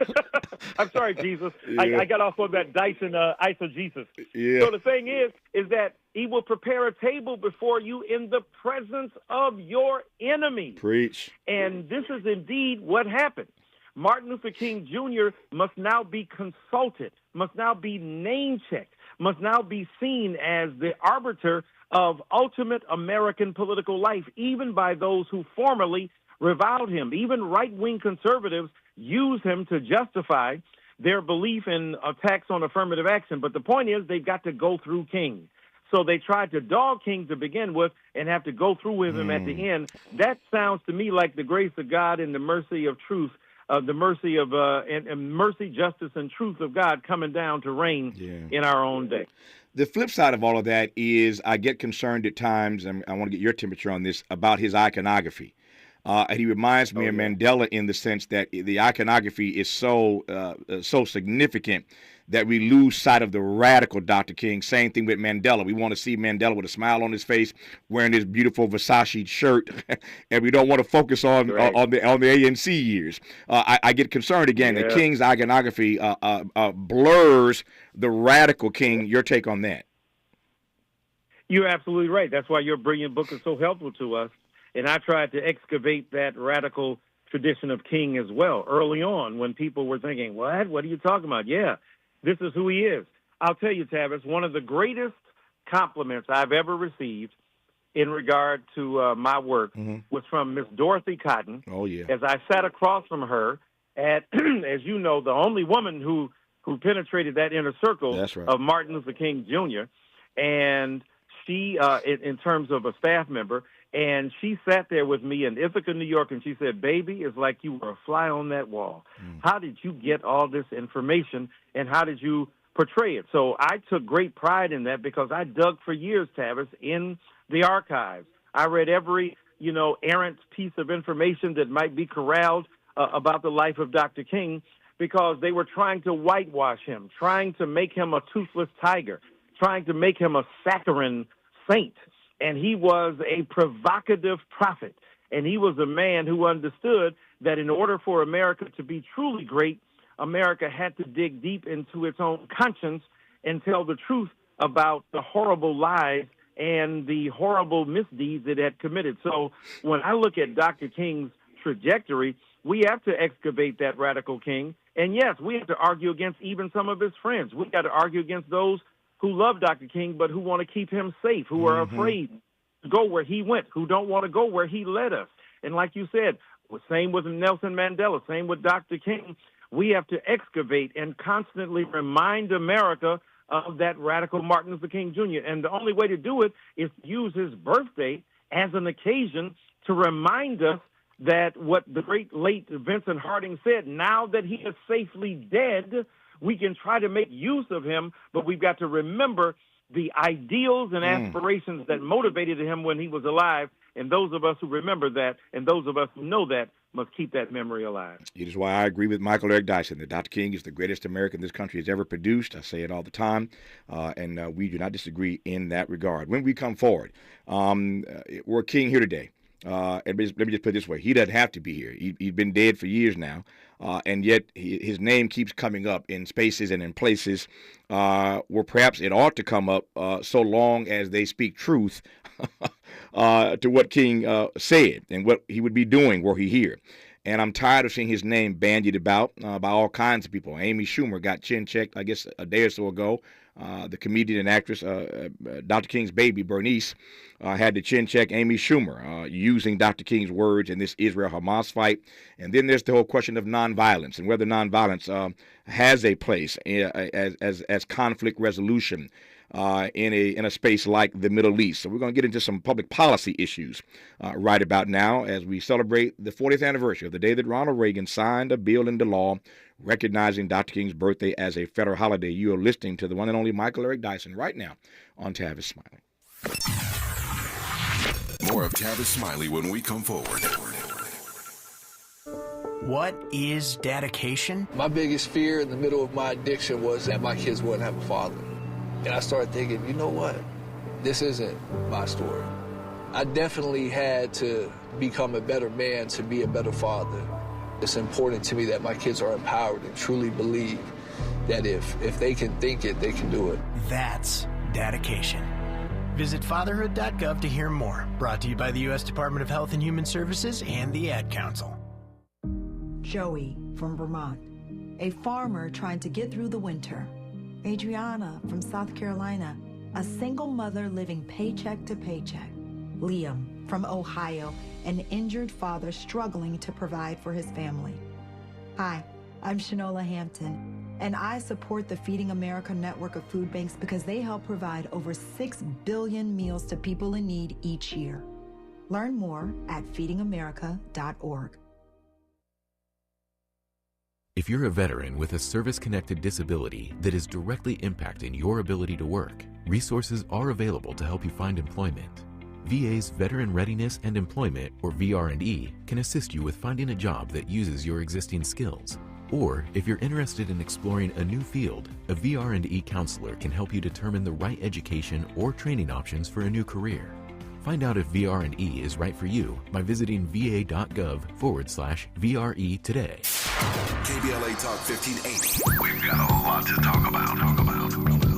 I'm sorry, Jesus. Yeah. I got off on that Dyson eisegesis. Yeah. So the thing is that he will prepare a table before you in the presence of your enemies. Preach. And this is indeed what happened. Martin Luther King Jr. must now be consulted, must now be name-checked, must now be seen as the arbiter of ultimate American political life, even by those who formerly reviled him. Even right-wing conservatives use him to justify their belief in attacks on affirmative action. But the point is they've got to go through King. So they tried to dog King to begin with and have to go through with him at the end. That sounds to me like the grace of God and the mercy of truth, the mercy of and mercy, justice, and truth of God coming down to reign in our own day. The flip side of all of that is I get concerned at times, and I want to get your temperature on this, about his iconography. And he reminds me of Mandela in the sense that the iconography is so significant that we lose sight of the radical Dr. King. Same thing with Mandela. We want to see Mandela with a smile on his face, wearing his beautiful Versace shirt, and we don't want to focus on the ANC years. I get concerned again that King's iconography blurs the radical King. Your take on that? You're absolutely right. That's why your brilliant book is so helpful to us. And I tried to excavate that radical tradition of King as well early on when people were thinking, what? What are you talking about? Yeah, this is who he is. I'll tell you, Tavis, one of the greatest compliments I've ever received in regard to my work was from Miss Dorothy Cotton. Oh, yeah. As I sat across from her at, as you know, the only woman who penetrated that inner circle of Martin Luther King Jr., and she, in terms of a staff member, and she sat there with me in Ithaca, New York, and she said, baby, it's like you were a fly on that wall. How did you get all this information, and how did you portray it? So I took great pride in that because I dug for years, Tavis, in the archives. I read every, errant piece of information that might be corralled about the life of Dr. King because they were trying to whitewash him, trying to make him a toothless tiger, trying to make him a saccharine saint. And he was a provocative prophet. And he was a man who understood that in order for America to be truly great, America had to dig deep into its own conscience and tell the truth about the horrible lies and the horrible misdeeds it had committed. So when I look at Dr. King's trajectory, we have to excavate that radical King. And yes, we have to argue against even some of his friends. We got to argue against those who love Dr. King but who want to keep him safe, who are afraid to go where he went, who don't want to go where he led us. And like you said, same with Nelson Mandela, same with Dr. King. We have to excavate and constantly remind America of that radical Martin Luther King Jr. And the only way to do it is to use his birthday as an occasion to remind us that what the great late Vincent Harding said, now that he is safely dead, we can try to make use of him, but we've got to remember the ideals and aspirations that motivated him when he was alive. And those of us who remember that and those of us who know that must keep that memory alive. It is why I agree with Michael Eric Dyson that Dr. King is the greatest American this country has ever produced. I say it all the time, and we do not disagree in that regard. When we come forward, we're King here today. And let me just put it this way. He doesn't have to be here. He's been dead for years now, and yet his name keeps coming up in spaces and in places where perhaps it ought to come up so long as they speak truth to what King said and what he would be doing were he here. And I'm tired of seeing his name bandied about by all kinds of people. Amy Schumer got chin-checked, I guess, a day or so ago. The comedian and actress, Dr. King's baby, Bernice, had to chin-check Amy Schumer using Dr. King's words in this Israel-Hamas fight. And then there's the whole question of nonviolence and whether nonviolence has a place as conflict resolution in a space like the Middle East. So we're going to get into some public policy issues right about now as we celebrate the 40th anniversary of the day that Ronald Reagan signed a bill into law recognizing Dr. King's birthday as a federal holiday. You are listening to the one and only Michael Eric Dyson right now on Tavis Smiley. More of Tavis Smiley when we come forward. What is dedication? My biggest fear in the middle of my addiction was that my kids wouldn't have a father. And I started thinking, you know what? This isn't my story. I definitely had to become a better man to be a better father. It's important to me that my kids are empowered and truly believe that if they can think it, they can do it. That's dedication. Visit fatherhood.gov to hear more. Brought to you by the U.S. Department of Health and Human Services and the Ad Council. Joey from Vermont, a farmer trying to get through the winter. Adriana from South Carolina, a single mother living paycheck to paycheck. Liam from Ohio, an injured father struggling to provide for his family. Hi, I'm Shanola Hampton, and I support the Feeding America network of food banks because they help provide over 6 billion meals to people in need each year. Learn more at feedingamerica.org. If you're a veteran with a service-connected disability that is directly impacting your ability to work, resources are available to help you find employment. VA's Veteran Readiness and Employment, or VR&E, can assist you with finding a job that uses your existing skills. Or, if you're interested in exploring a new field, a VR&E counselor can help you determine the right education or training options for a new career. Find out if VR&E is right for you by visiting va.gov/VRE today. KBLA Talk 1580. We've got a lot to talk about.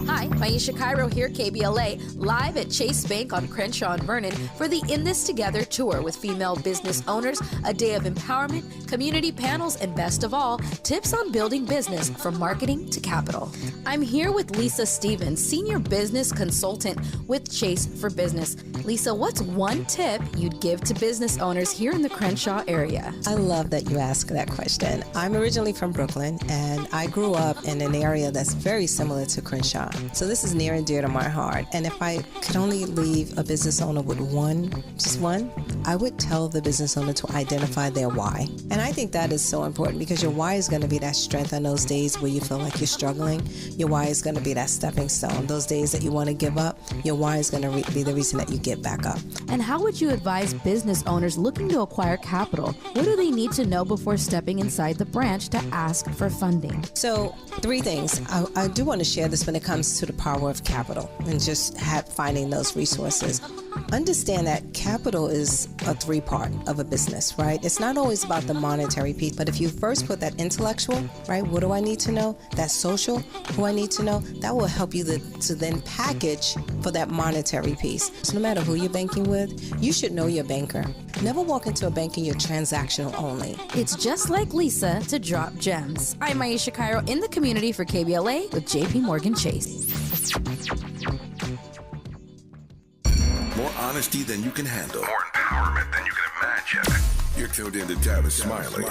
Hi, Maisha Cairo here, KBLA, live at Chase Bank on Crenshaw and Vernon for the In This Together tour with female business owners, a day of empowerment, community panels, and best of all, tips on building business from marketing to capital. I'm here with Lisa Stevens, Senior Business Consultant with Chase for Business. Lisa, what's one tip you'd give to business owners here in the Crenshaw area? I love that you asked that question. I'm originally from Brooklyn, and I grew up in an area that's very similar to Crenshaw. So this is near and dear to my heart. And if I could only leave a business owner with just one, I would tell the business owner to identify their why. And I think that is so important because your why is going to be that strength on those days where you feel like you're struggling. Your why is going to be that stepping stone. Those days that you want to give up, your why is going to be the reason that you get back up. And how would you advise business owners looking to acquire capital? What do they need to know before stepping inside the branch to ask for funding? So 3 things. I do want to share this when it comes to the power of capital and just finding those resources. Understand that capital is a 3-part of a business, right? It's not always about the monetary piece, but if you first put that intellectual, right, what do I need to know? That social, who I need to know, that will help you to then package for that monetary piece. So no matter who you're banking with, you should know your banker. Never walk into a bank and you're transactional only. It's just like Lisa to drop gems. I'm Maisha Cairo in the community for KBLA with JP Morgan Chase. More honesty than you can handle. More empowerment than you can imagine. You're tuned in to Tavis Smiley.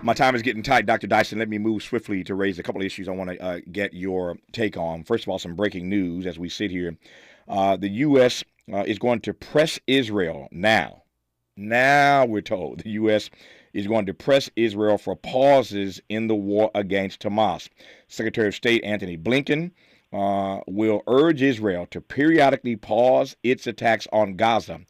My time is getting tight, Dr. Dyson. Let me move swiftly to raise a couple of issues I want to get your take on. First of all, some breaking news as we sit here. The U.S. Is going to press Israel now. Now we're told the U.S. is going to press Israel for pauses in the war against Hamas. Secretary of State Antony Blinken will urge Israel to periodically pause its attacks on Gaza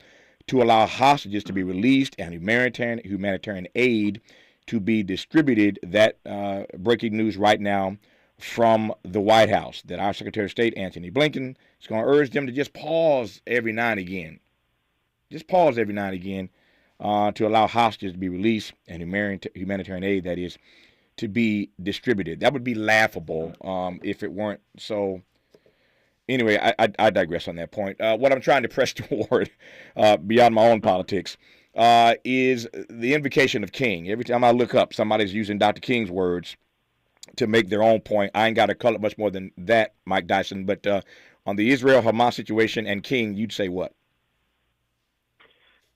to allow hostages to be released and humanitarian aid to be distributed. That breaking news right now from the White House, that our Secretary of State, Antony Blinken, is going to urge them to just pause every now and again. Just pause every now and again to allow hostages to be released and humanitarian aid, that is, to be distributed. That would be laughable if it weren't so. Anyway, I digress on that point. What I'm trying to press toward, beyond my own politics, is the invocation of King. Every time I look up, somebody's using Dr. King's words to make their own point. I ain't got to color much more than that, Mike Dyson. But on the Israel-Hamas situation and King, you'd say what?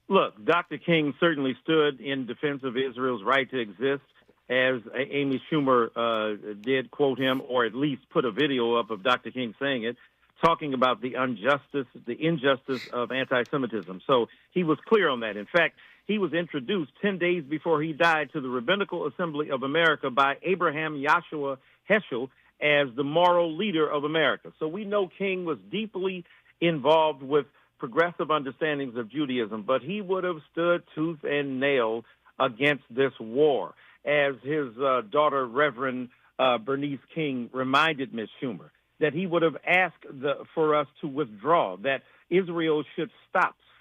Look, Dr. King certainly stood in defense of Israel's right to exist, as Amy Schumer did quote him, or at least put a video up of Dr. King saying it, talking about the injustice of anti-Semitism. So he was clear on that. In fact, he was introduced 10 days before he died to the Rabbinical Assembly of America by Abraham Yahshua Heschel as the moral leader of America. So we know King was deeply involved with progressive understandings of Judaism, but he would have stood tooth and nail against this war. As his daughter, Reverend Bernice King, reminded Ms. Schumer, that he would have asked for us to withdraw, that Israel should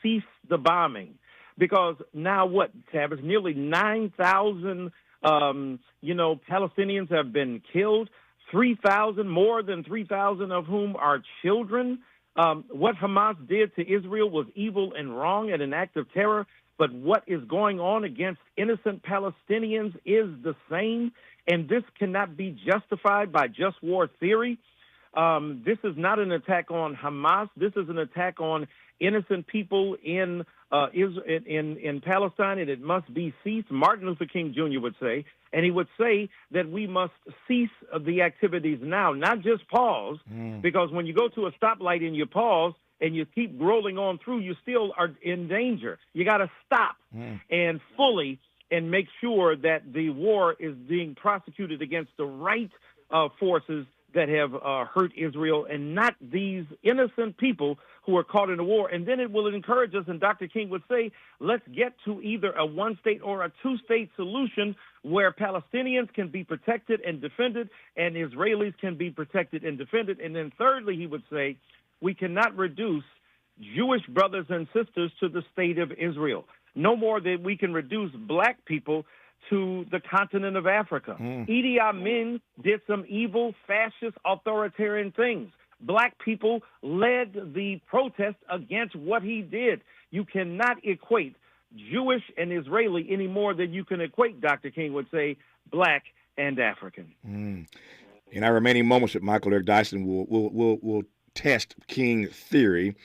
cease the bombing. Because now what, Tavis? Nearly 9,000, Palestinians have been killed, more than 3,000 of whom are children. What Hamas did to Israel was evil and wrong and an act of terror, but what is going on against innocent Palestinians is the same, and this cannot be justified by just war theory. This is not an attack on Hamas. This is an attack on innocent people in Palestine, and it must be ceased. Martin Luther King Jr. would say, and he would say that we must cease the activities now, not just pause, because when you go to a stoplight and you pause and you keep rolling on through, you still are in danger. You got to stop and fully and make sure that the war is being prosecuted against the right forces that have hurt Israel and not these innocent people who are caught in a war. And then it will encourage us, and Dr. King would say, let's get to either a one-state or a two-state solution where Palestinians can be protected and defended and Israelis can be protected and defended. And then thirdly, he would say, we cannot reduce Jewish brothers and sisters to the state of Israel. No more than we can reduce black people to the continent of Africa. Idi Amin did some evil, fascist, authoritarian things. Black people led the protest against what he did. You cannot equate Jewish and Israeli any more than you can equate, Dr. King would say, black and African. In our remaining moments with Michael Eric Dyson, we'll test King theory.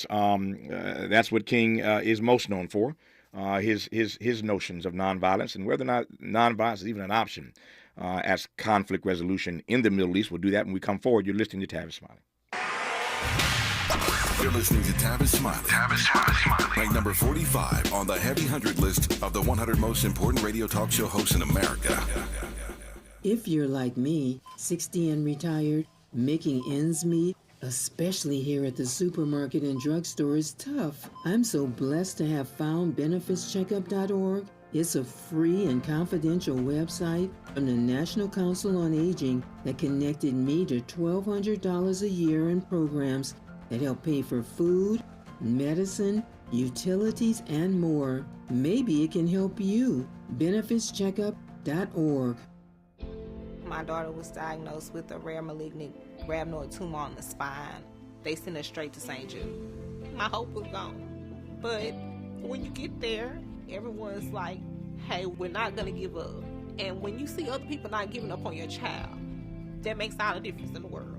That's what King is most known for. His notions of nonviolence and whether or not nonviolence is even an option as conflict resolution in the Middle East. We'll do that when we come forward. You're listening to Tavis Smiley. You're listening to Tavis Smiley. Tavis Smiley. Ranked number 45 on the Heavy 100 list of the 100 most important radio talk show hosts in America. If you're like me, 60 and retired, making ends meet, especially here at the supermarket and drugstore, is tough. I'm so blessed to have found BenefitsCheckup.org. It's a free and confidential website from the National Council on Aging that connected me to $1,200 a year in programs that help pay for food, medicine, utilities, and more. Maybe it can help you. BenefitsCheckup.org. My daughter was diagnosed with a rare malignant rhabdoid tumor on the spine. They sent her straight to St. Jude. My hope was gone. But when you get there, everyone's like, hey, we're not going to give up. And when you see other people not giving up on your child, that makes all the difference in the world.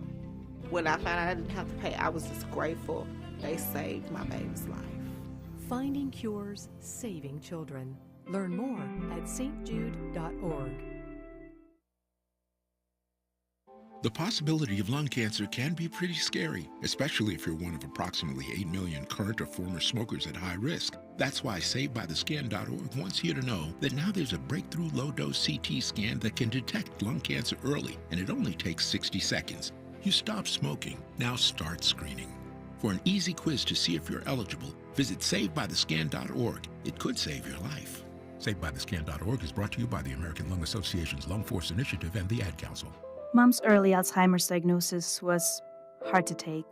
When I found out I didn't have to pay, I was just grateful. They saved my baby's life. Finding cures, saving children. Learn more at stjude.org. The possibility of lung cancer can be pretty scary, especially if you're one of approximately 8 million current or former smokers at high risk. That's why SaveByTheScan.org wants you to know that now there's a breakthrough low-dose CT scan that can detect lung cancer early, and it only takes 60 seconds. You stop smoking, now start screening. For an easy quiz to see if you're eligible, visit SaveByTheScan.org. It could save your life. SaveByTheScan.org is brought to you by the American Lung Association's Lung Force Initiative and the Ad Council. Mom's early Alzheimer's diagnosis was hard to take.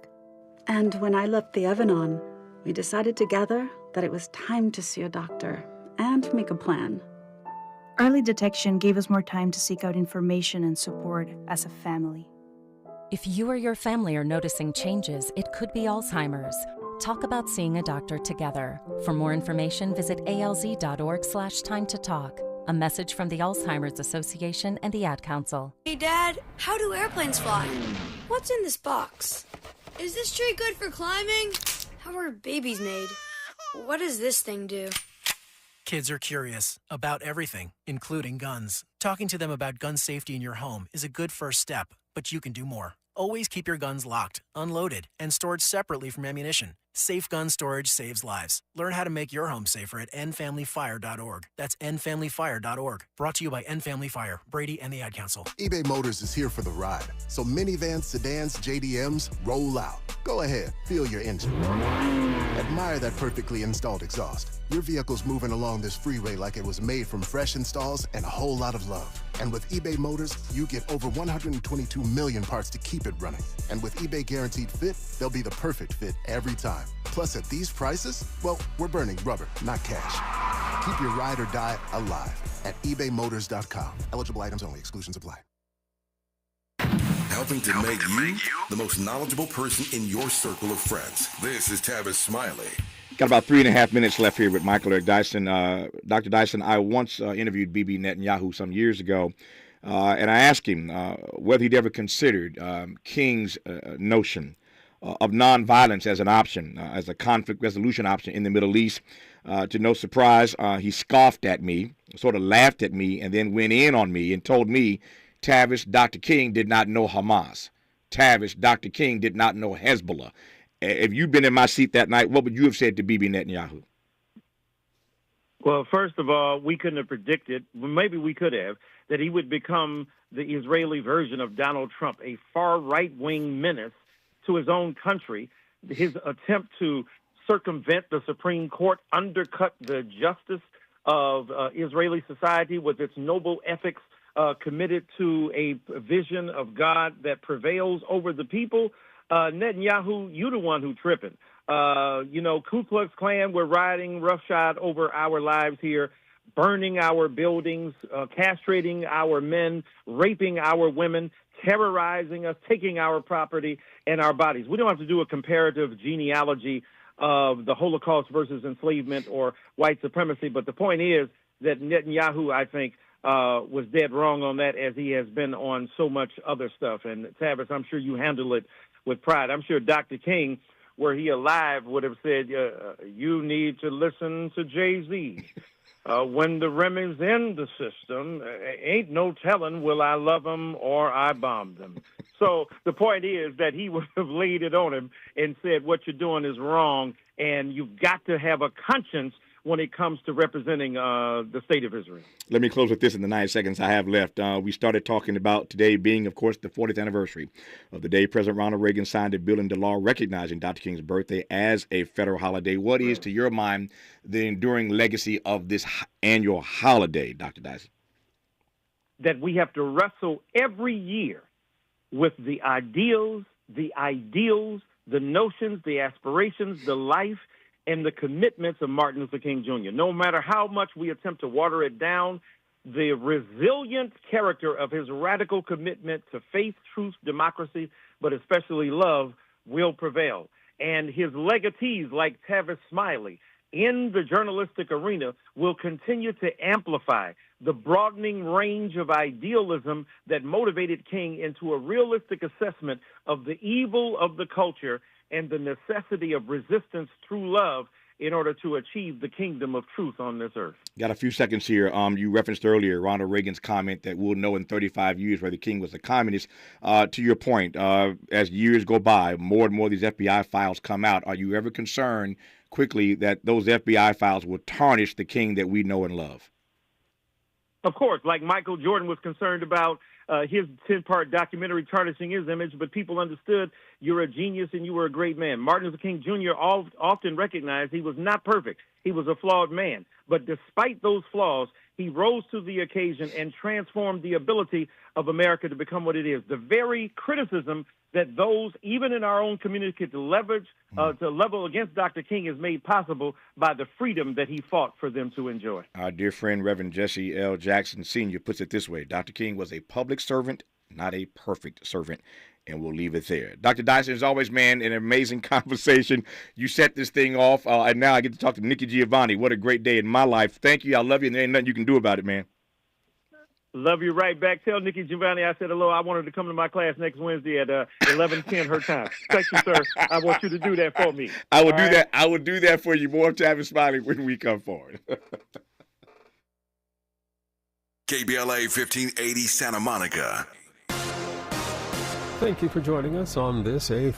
And when I left the oven on, we decided together that it was time to see a doctor and make a plan. Early detection gave us more time to seek out information and support as a family. If you or your family are noticing changes, it could be Alzheimer's. Talk about seeing a doctor together. For more information, visit alz.org/time-to-talk. A message from the Alzheimer's Association and the Ad Council. Hey, Dad, how do airplanes fly? What's in this box? Is this tree good for climbing? How are babies made? What does this thing do? Kids are curious about everything, including guns. Talking to them about gun safety in your home is a good first step, but you can do more. Always keep your guns locked, unloaded, and stored separately from ammunition. Safe gun storage saves lives. Learn how to make your home safer at endfamilyfire.org. That's endfamilyfire.org. Brought to you by End Family Fire, Brady, and the Ad Council. eBay Motors is here for the ride. So minivans, sedans, JDMs, roll out. Go ahead, feel your engine. Admire that perfectly installed exhaust. Your vehicle's moving along this freeway like it was made from fresh installs and a whole lot of love. And with eBay Motors, you get over 122 million parts to keep it running. And with eBay Guaranteed Fit, they'll be the perfect fit every time. Plus, at these prices, well, we're burning rubber, not cash. Keep your ride or die alive at ebaymotors.com. Eligible items only. Exclusions apply. Helping to make you the most knowledgeable person in your circle of friends. This is Tavis Smiley. Got about 3.5 minutes left here with Michael Eric Dyson. Dr. Dyson, I once interviewed Bibi Netanyahu some years ago, and I asked him whether he'd ever considered King's notion of nonviolence as an option, as a conflict resolution option in the Middle East. To no surprise, he scoffed at me, sort of laughed at me, and then went in on me and told me Tavis, Dr. King did not know Hamas. Tavis, Dr. King did not know Hezbollah. If you'd been in my seat that night, what would you have said to Bibi Netanyahu? Well, first of all, we couldn't have predicted, maybe we could have, that he would become the Israeli version of Donald Trump, a far right-wing menace to his own country. His attempt to circumvent the Supreme Court, undercut the justice of Israeli society with its noble ethics, committed to a vision of God that prevails over the people. Netanyahu, you the one who tripping. Ku Klux Klan, we're riding roughshod over our lives here, burning our buildings, castrating our men, raping our women, terrorizing us, taking our property and our bodies. We don't have to do a comparative genealogy of the Holocaust versus enslavement or white supremacy, but the point is that Netanyahu, I think, was dead wrong on that, as he has been on so much other stuff. And Tavis, I'm sure you handle it with pride. I'm sure Dr. King, were he alive, would have said, you need to listen to Jay-Z. When the Remy's in the system, ain't no telling will I love them or I bomb them. So the point is that he would have laid it on him and said, what you're doing is wrong, and you've got to have a conscience when it comes to representing the state of Israel. Let me close with this in the 9 seconds I have left. We started talking about today being, of course, the 40th anniversary of the day President Ronald Reagan signed a bill into law recognizing Dr. King's birthday as a federal holiday. What is, to your mind, the enduring legacy of this annual holiday, Dr. Dyson? That we have to wrestle every year with the ideals, the notions, the aspirations, the life, and the commitments of Martin Luther King Jr. No matter how much we attempt to water it down, the resilient character of his radical commitment to faith, truth, democracy, but especially love will prevail. And his legatees like Tavis Smiley in the journalistic arena will continue to amplify the broadening range of idealism that motivated King into a realistic assessment of the evil of the culture and the necessity of resistance through love in order to achieve the kingdom of truth on this earth. Got a few seconds here. You referenced earlier Ronald Reagan's comment that we'll know in 35 years whether King was a communist. To your point, as years go by, more and more of these FBI files come out. Are you ever concerned quickly that those FBI files will tarnish the King that we know and love? Of course, like Michael Jordan was concerned about his 10-part documentary tarnishing his image, but people understood you're a genius and you were a great man. Martin Luther King Jr. often recognized he was not perfect. He was a flawed man. But despite those flaws, he rose to the occasion and transformed the ability of America to become what it is. The very criticism that those, even in our own community, to level against Dr. King is made possible by the freedom that he fought for them to enjoy. Our dear friend, Reverend Jesse L. Jackson Sr. puts it this way: Dr. King was a public servant, not a perfect servant. And we'll leave it there. Dr. Dyson, as always, man, an amazing conversation. You set this thing off, and now I get to talk to Nikki Giovanni. What a great day in my life. Thank you. I love you, and there ain't nothing you can do about it, man. Love you right back. Tell Nikki Giovanni I said hello. I want her to come to my class next Wednesday at 11:10 her time. Thank you, sir. I want you to do that for me. I will do that. I will do that for you. More Tavis Smiley when we come forward. KBLA 1580 Santa Monica. Thank you for joining us on this 8th